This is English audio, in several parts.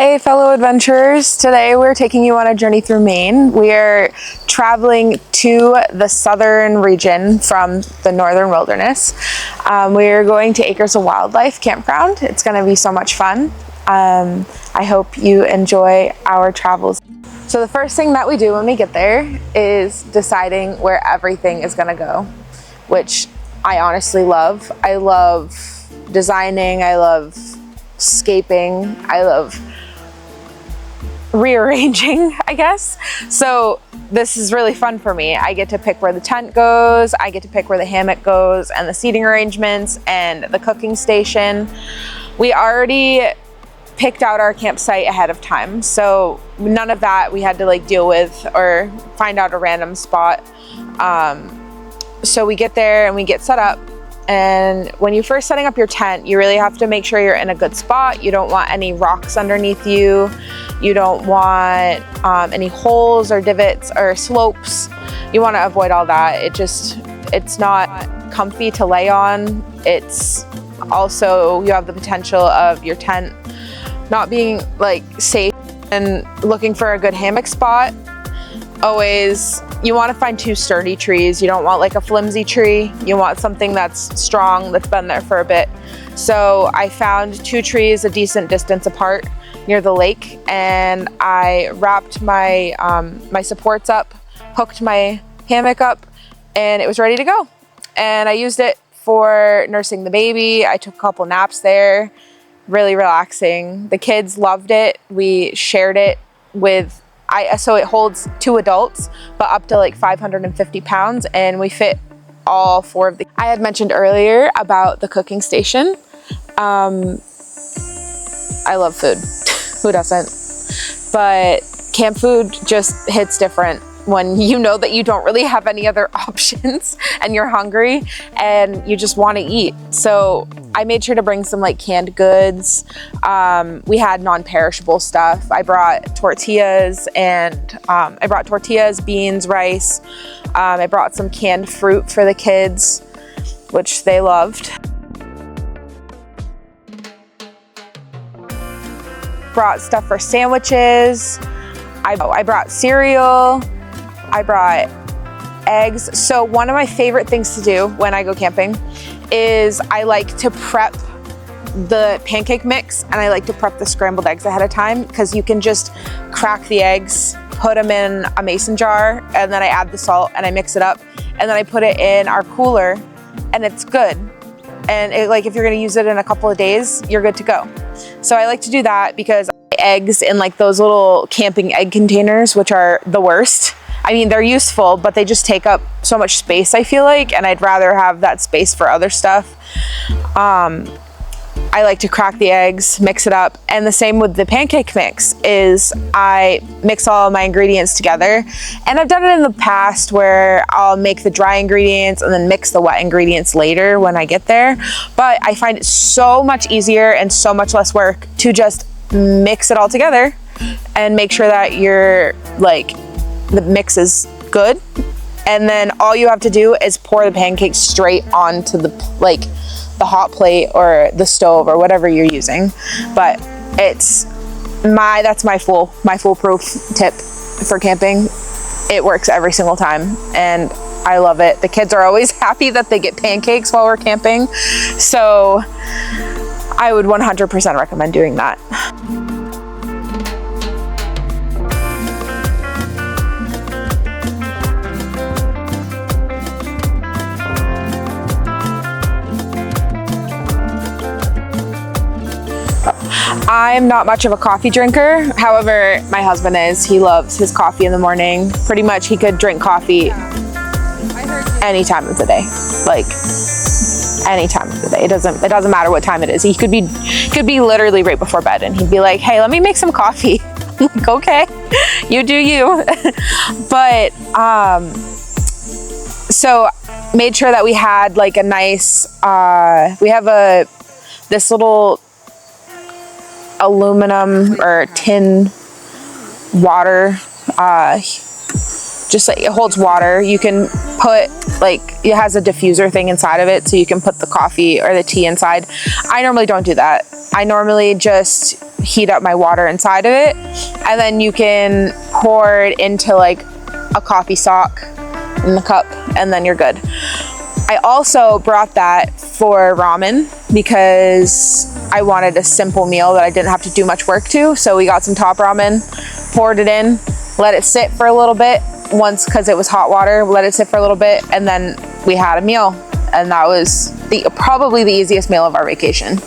Hey fellow adventurers, today we're taking you on a journey through Maine. We are traveling to the southern region from the northern wilderness. We are going to Acres of Wildlife Campground. It's going to be so much fun. I hope you enjoy our travels. So the first thing that we do when we get there is deciding where everything is going to go, which I honestly love. I love designing, I love scaping, I love rearranging, I guess. So this is really fun for me. I get to pick where the tent goes, I get to pick where the hammock goes, and the seating arrangements and the cooking station. We already picked out our campsite ahead of time, so none of that we had to deal with or find out a random spot. So we get there and we get set up. And when you're first setting up your tent, you really have to make sure you're in a good spot. You don't want any rocks underneath you. You don't want any holes or divots or slopes. You want to avoid all that. It's not comfy to lay on. It's also, you have the potential of your tent not being safe. And looking for a good hammock spot, always, you want to find two sturdy trees. You don't want a flimsy tree. You want something that's strong, that's been there for a bit. So I found two trees a decent distance apart near the lake, and I wrapped my my supports up, hooked my hammock up, and it was ready to go. And I used it for nursing the baby. I took a couple naps there, really relaxing. The kids loved it. We shared it with so it holds 2 adults, but up to 550 pounds, and we fit all 4 of the. I had mentioned earlier about the cooking station. I love food. Who doesn't? But camp food just hits different when you know that you don't really have any other options and you're hungry and you just want to eat. So I made sure to bring some canned goods. We had non-perishable stuff. I brought tortillas and beans, rice. I brought some canned fruit for the kids, which they loved. Brought stuff for sandwiches. I brought cereal. I brought eggs. So one of my favorite things to do when I go camping is I like to prep the pancake mix, and I like to prep the scrambled eggs ahead of time, because you can just crack the eggs, put them in a mason jar, and then I add the salt and I mix it up, and then I put it in our cooler, and it's good. And if you're gonna use it in a couple of days, you're good to go. So I like to do that because eggs in those little camping egg containers, which are the worst. I mean, they're useful, but they just take up so much space, I feel like, and I'd rather have that space for other stuff. I like to crack the eggs, mix it up, and the same with the pancake mix is I mix all of my ingredients together. And I've done it in the past where I'll make the dry ingredients and then mix the wet ingredients later when I get there. But I find it so much easier and so much less work to just mix it all together and make sure that the mix is good, and then all you have to do is pour the pancakes straight onto the hot plate or the stove or whatever you're using. But that's my foolproof tip for camping. It works every single time, and I love it. The kids are always happy that they get pancakes while we're camping, so I would 100% recommend doing that. I'm not much of a coffee drinker. However, my husband is. He loves his coffee in the morning. Pretty much he could drink coffee any time of the day. Any time of the day. It doesn't matter what time it is. He could be literally right before bed, and he'd be like, "Hey, let me make some coffee." I'm like, "Okay, you do you." But so made sure that we had a nice we have this little aluminum or tin water, it holds water. You can put like, it has a diffuser thing inside of it, so you can put the coffee or the tea inside. I normally don't do that. I normally just heat up my water inside of it, and then you can pour it into like a coffee sock in the cup, and then you're good. I also brought that for ramen because I wanted a simple meal that I didn't have to do much work to. So we got some top ramen, poured it in, let it sit for a little bit. Once, because it was hot water, let it sit for a little bit, and then we had a meal, and that was probably the easiest meal of our vacation.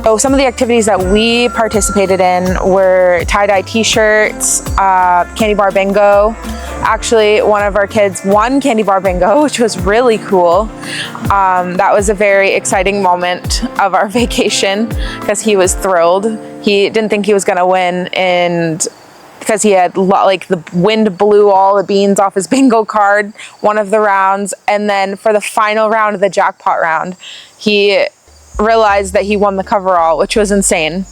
So some of the activities that we participated in were tie-dye t-shirts, candy bar bingo. Actually, one of our kids won candy bar bingo, which was really cool. That was a very exciting moment of our vacation because he was thrilled. He didn't think he was gonna win, and because he had like the wind blew all the beans off his bingo card one of the rounds, and then for the final round of the jackpot round, he realized that he won the coverall, which was insane.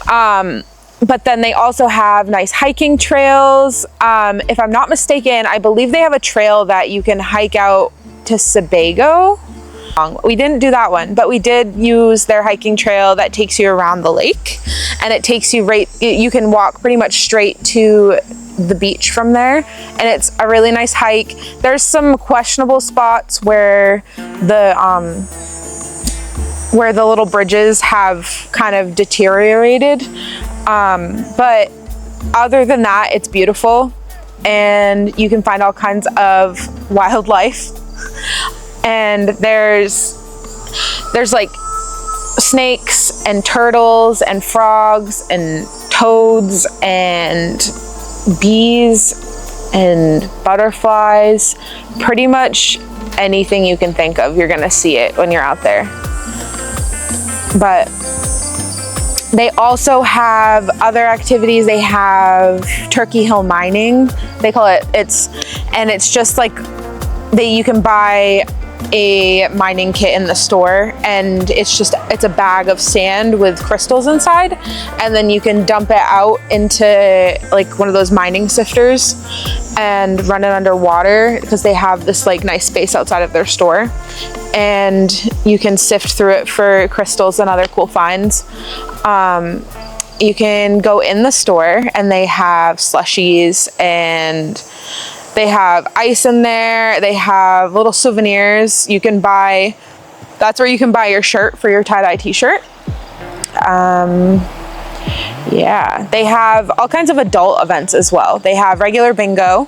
But then they also have nice hiking trails. If I'm not mistaken, I believe they have a trail that you can hike out to Sebago. We didn't do that one, but we did use their hiking trail that takes you around the lake, and it takes you you can walk pretty much straight to the beach from there, and it's a really nice hike. There's some questionable spots where the little bridges have kind of deteriorated. But other than that, it's beautiful, and you can find all kinds of wildlife. And there's like snakes and turtles and frogs and toads and bees and butterflies. Pretty much anything you can think of, you're gonna see it when you're out there. But they also have other activities. They have Turkey Hill mining, they call it. It's just like you can buy a mining kit in the store, and it's a bag of sand with crystals inside, and then you can dump it out into like one of those mining sifters and run it underwater, because they have this like nice space outside of their store, and you can sift through it for crystals and other cool finds. You can go in the store, and they have slushies, and they have ice in there. They have little souvenirs you can buy. That's where you can buy your shirt for your tie-dye t-shirt. Yeah, they have all kinds of adult events as well. They have regular bingo.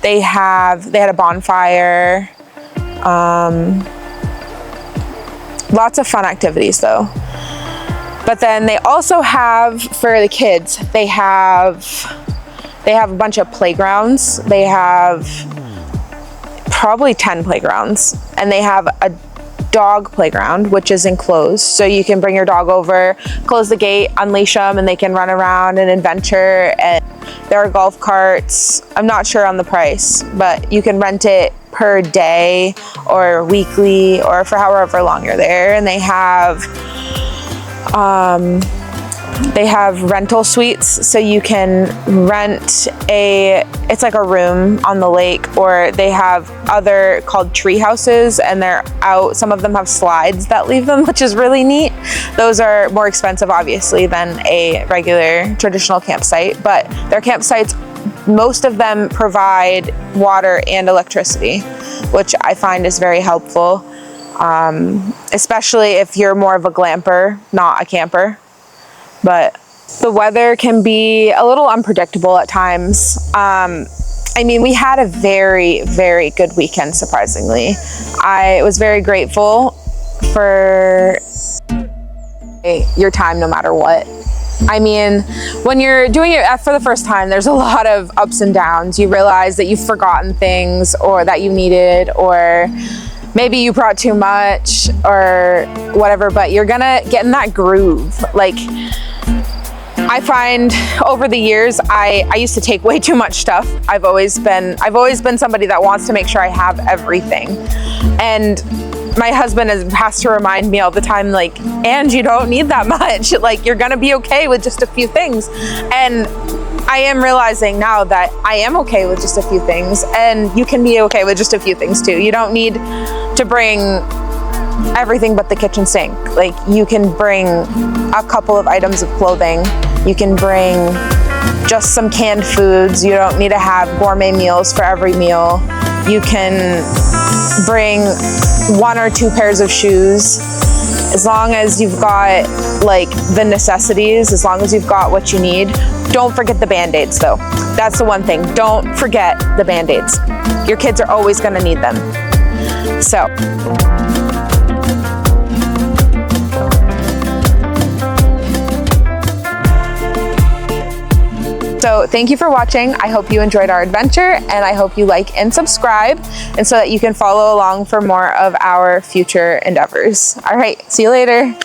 They had a bonfire. Lots of fun activities though. But then they also have, for the kids, they have a bunch of playgrounds. They have probably 10 playgrounds, and they have a dog playground, which is enclosed. So you can bring your dog over, close the gate, unleash them, and they can run around and adventure. And there are golf carts. I'm not sure on the price, but you can rent it per day or weekly or for however long you're there. And they have rental suites, so you can rent it's like a room on the lake, or they have other called tree houses, and they're out. Some of them have slides that leave them, which is really neat. Those are more expensive, obviously, than a regular traditional campsite, but their campsites, most of them provide water and electricity, which I find is very helpful, especially if you're more of a glamper, not a camper. But the weather can be a little unpredictable at times. I mean, we had a very, very good weekend, surprisingly. I was very grateful for your time no matter what. I mean, when you're doing it for the first time, there's a lot of ups and downs. You realize that you've forgotten things, or that you needed, or maybe you brought too much or whatever, but you're gonna get in that groove. Like, I find over the years, I used to take way too much stuff. I've always been somebody that wants to make sure I have everything. And my husband has to remind me all the time, like, and you don't need that much. Like, you're gonna be okay with just a few things. And I am realizing now that I am okay with just a few things, and you can be okay with just a few things too. You don't need to bring everything but the kitchen sink. Like, you can bring a couple of items of clothing. You can bring just some canned foods. You don't need to have gourmet meals for every meal. You can bring 1 or 2 pairs of shoes. As long as you've got like the necessities, as long as you've got what you need. Don't forget the Band-Aids though. That's the one thing. Don't forget the Band-Aids. Your kids are always gonna need them. So thank you for watching. I hope you enjoyed our adventure, and I hope you like and subscribe, and so that you can follow along for more of our future endeavors. All right, see you later.